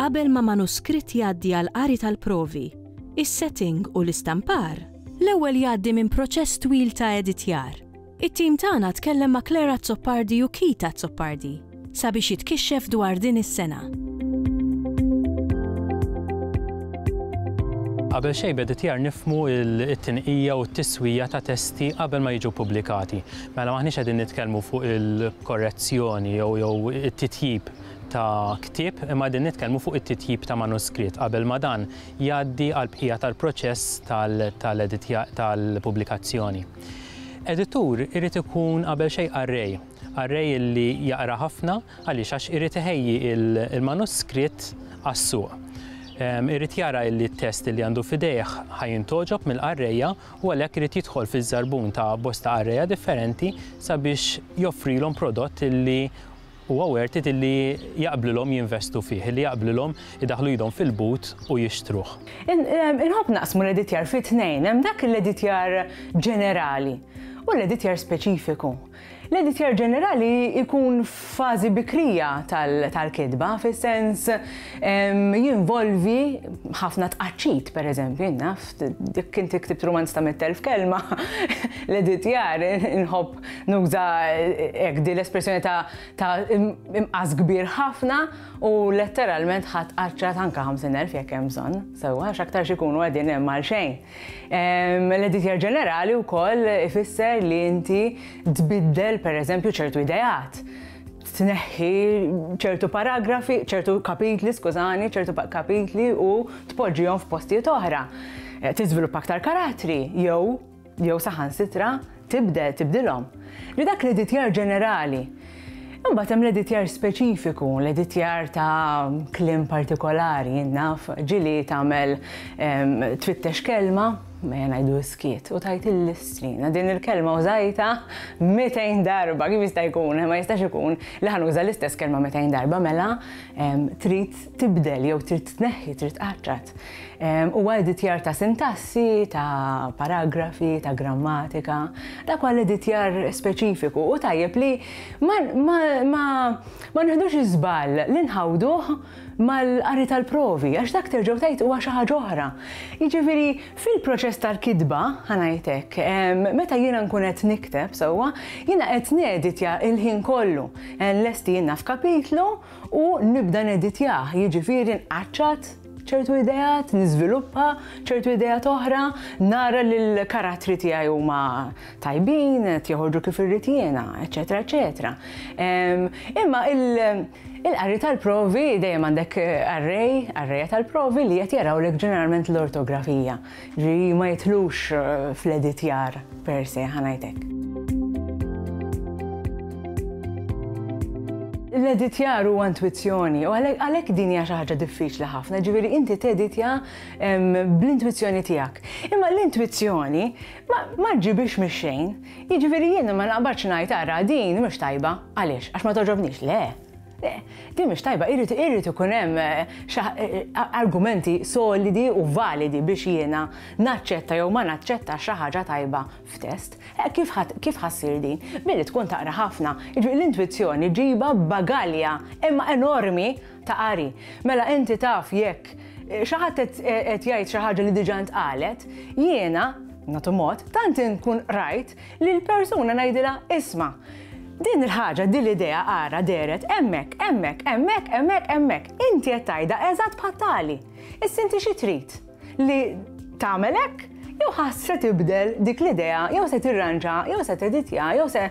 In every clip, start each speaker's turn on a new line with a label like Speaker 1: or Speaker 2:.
Speaker 1: Qabel ma manuskritt jgħaddi għal qari tal-provi, is-setting u l-istampar, l-ewwel jgħaddi minn proċess twil ta' editjar. It-tim tagħna tkellem ma' Klera Zoppardi u Kita Zoppardi sabiex jitkixxef dwar din is-sena.
Speaker 2: Qabel xejn b'editjar nifhmu l-tinqija u t-tiswija ta' testi qabel ma jiġu pubblikati. Mela maħniex qegħdin nitkellmu fuq il-korrezzjoni jew it-titjib ta' ktieb, imma din nitkellmu fuq it-titjib ta' manuskritt qabel ma dan jgħaddi għal bqija tal-proċess tal-pubblikazzjoni. Editur irid ikun qabel xejn arrej li jaqra ħafna għaliex għax irid iħejji il-manuskritt għas-suq. Irid jara li t-test li għandu fidejh ħajintoġob mill-qarrejja u għalhekk irid jidħol fiż-żarbun ta' bosta qarrejja differenti sabiex joffrilhom prodott li huwa wertit li jaqblilhom jinvestu fih, li jaqblilhom idaħlu jdhom fil-but u jixtruh.
Speaker 3: Inħobb naqsmu l-editjar fi tnejn, hemm dak l-editjar ġenerali u l-editjar speċifiku. L-editjar ġenerali ikun fażi bikrija tal-kitba, fis-sens jinvolvi ħafna tqaċċit, pereżempju, naf, dik inti ktibt romanz ta' 100,000 kelma, l-editjar inħobb nuża hekk di l-espressjoni ta' imqas kbir ħafna u letteralment ħatqaċċat anke 50,000 jekk hemm bżonn, sewwa x'aktar x'ikunu qegħdin hemm għal xejn. L-editjar ġenerali wkoll ifisser li inti tbiddel pereżempju ċertu idejat. Tneħħi ċertu paragrafi, ċertu kapitli, skużani, ċertu kapitli u tpoġġihom f'postijiet oħra. Tiżviluppa aktar karattri jew saħansitra tibdilhom. Li dak l-editjar ġenerali. Imbagħad hemm l-editjar speċifiku, l-editjar ta' kliem partikolari, naf, ġili tagħmel twittex kelma, ma ngħidu skiet u tajt il-listrina din il-kelma użajta 200 darba, kif jista' jkun, ma jistax ikun li ħanuża l-istess kelma 200 darba mela trid tibdel jew trid tneħħi, trid tqaċċat. Huwa editjar ta' sintassi, ta' paragrafi, ta' grammatika, dak huwa l-editjar speċifiku u tajjeb li ma nieħdux iżball li nħawduh mal-qari tal-provi, għax dak terġgħu tgħid huwa xi ħaġa oħra. Jiġifieri fil-proċess tal-kitba ħanajtek, meta jiena nkun qed nikteb sewwa, jiena qed neditja il-ħin kollu. Lesti jiena f'kapitlu u nibda neditjah, jiġifieri nqaċċat ċertu idejat, niżviluppa ċertu idejat oħra, nara li l-karattri tiegħi huma tajbin, qed joħorġu kif irrid jiena, eċetera, eċetera. Imma il-qari tal-provi dejjem għandek arrejja tal-provi li qed jarawlek ġeneralment l-ortografija, ġi ma jitlux fl-editjar per se ħanajtek. L-editjar huwa intwizzjoni u għalhekk din hija xi ħaġa diffiċli ħafna, ġifieri inti teditja bl-intwizzjoni tiegħek. Imma l-intwizzjoni ma ġibix mix-xejn, jiġifieri jiena ma naqbadx ngħid ara din mhux tajba, għaliex għax ma toġobniex, le. Din mhux tajba, irid ikun hemm argumenti solidi u validi biex jiena naċċetta jew ma naċċetta xi ħaġa tajba f'test. Kif ħassir din? Billi tkun taqra ħafna, l-intwizzjoni ġiba bagalja imma enormi ta' qari. Mela inti taf jekk xi ħadd qed jgħid xi ħaġa li diġà ntqalet, jiena nagħtu mod tant inkun rajt li l-persuna ngħidilha isma'. Din il-ħaġa, din l-idea ara deret hemmhekk. Inti qed tgħidha eżatt bħat-tali. Issa inti xi trid li tagħmel hekk jew ħass tibdel dik l-idea, jew se tirranġa, jew se teditja, jew se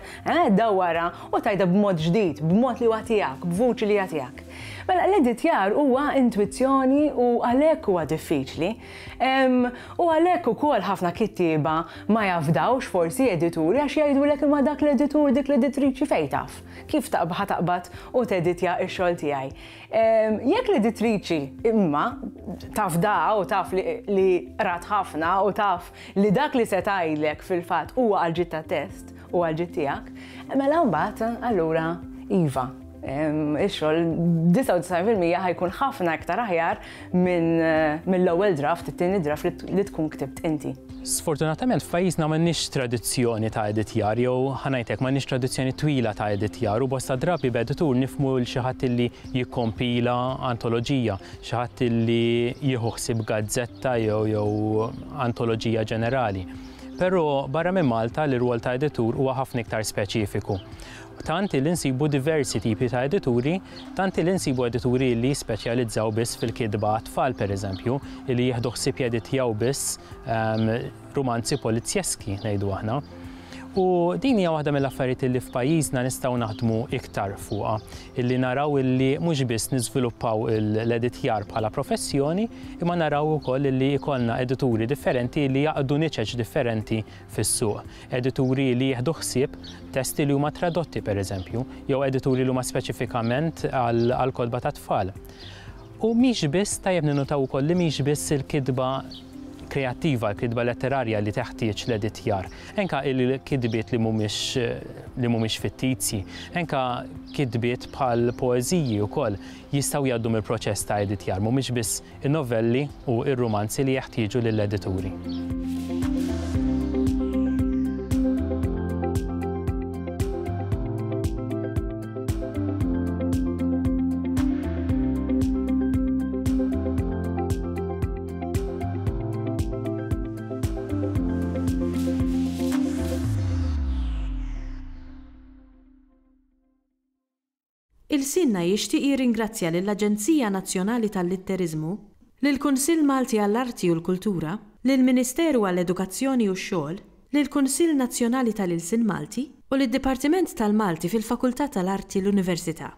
Speaker 3: ddawwara u tgħidha b'mod ġdid, b'mod li huwa tiegħek, b'vuċi li hija tiegħek. Mela l-editjar huwa intwizzjoni u għalhekk huwa diffiċli. U għalhekk ukoll ħafna kittieba ma jafdawx forsi edituri għax jgħidulek imma dak l-editur dik l-editriċi fejn taf. Kif taqbad u teditja x-xogħol tiegħi. Jekk l-editriċi imma taf da u taf li rat ħafna u taf li dak li se tgħidlek fil-fatt huwa għal-ġid tat-test u għal-ġid tiegħek, mela mbagħad allura iva. Ix-xogħol 99% ħajkun ħafna iktar aħjar mill-ewwel draft, it-tieni draft li tkun ktibt inti.
Speaker 2: Sfortunatament f'pajjiżna m'għandniex tradizzjoni ta' editjar jew ħanajtek m'għandniex tradizzjoni twila ta' editjar u bosta drabi b'editur nifhmu l xi ħadd illi jikkompila antoloġija, xi ħadd illi jieħu ħsieb gazzetta jew antoloġija ġenerali. Però barra minn Malta l-irwol ta' editur huwa ħafna iktar speċifiku. Tant li nsibu diversi tipi ta' edituri, tant li nsibu edituri li speċjalizzaw biss fil-kidba tfal pereżempju, li jieħdu ħsieb jeditjaw biss romanzi polizzjeski ngħidu aħna. U din hija waħda mill-affarijiet li f'pajjiżna nistgħu naħdmu iktar fuqha, illi naraw illi mhux biss niżviluppaw l-editjar bħala professjoni, imma naraw ukoll illi jkollna edituri differenti li jaqdu niċeġ differenti fis-suq. Edituri li jieħdu ħsieb testi li huma tradotti pereżempju, jew edituri li huma speċifikament għal kodba ta' tfal. U mhix biss tajjeb ninnotaw ukoll li mhix biss il-kidba kreattiva, l-kidba letterarja li teħtieġ l-editjar. Enka il-kidbiet li mhumiex fittizji, enka kidbiet bħal poeżiji wkoll jistgħu jgħaddu mill-proċess ta' editjar, mhumiex biss in-novelli u r-romanzi li jeħtieġu lill-edituri.
Speaker 1: Il-Sinna jixtieq jirringrazzja lill-Aġenzija Nazzjonali tal-Litterizmu, lill-Kunsill Malti għall-Arti u l-Kultura, lill-Ministeru għall-Edukazzjoni u x-Xogħol, lill-Kunsill Nazzjonali tal-Ilsien Malti u lid-Dipartiment tal-Malti fil-Fakultà tal-Arti l-Università.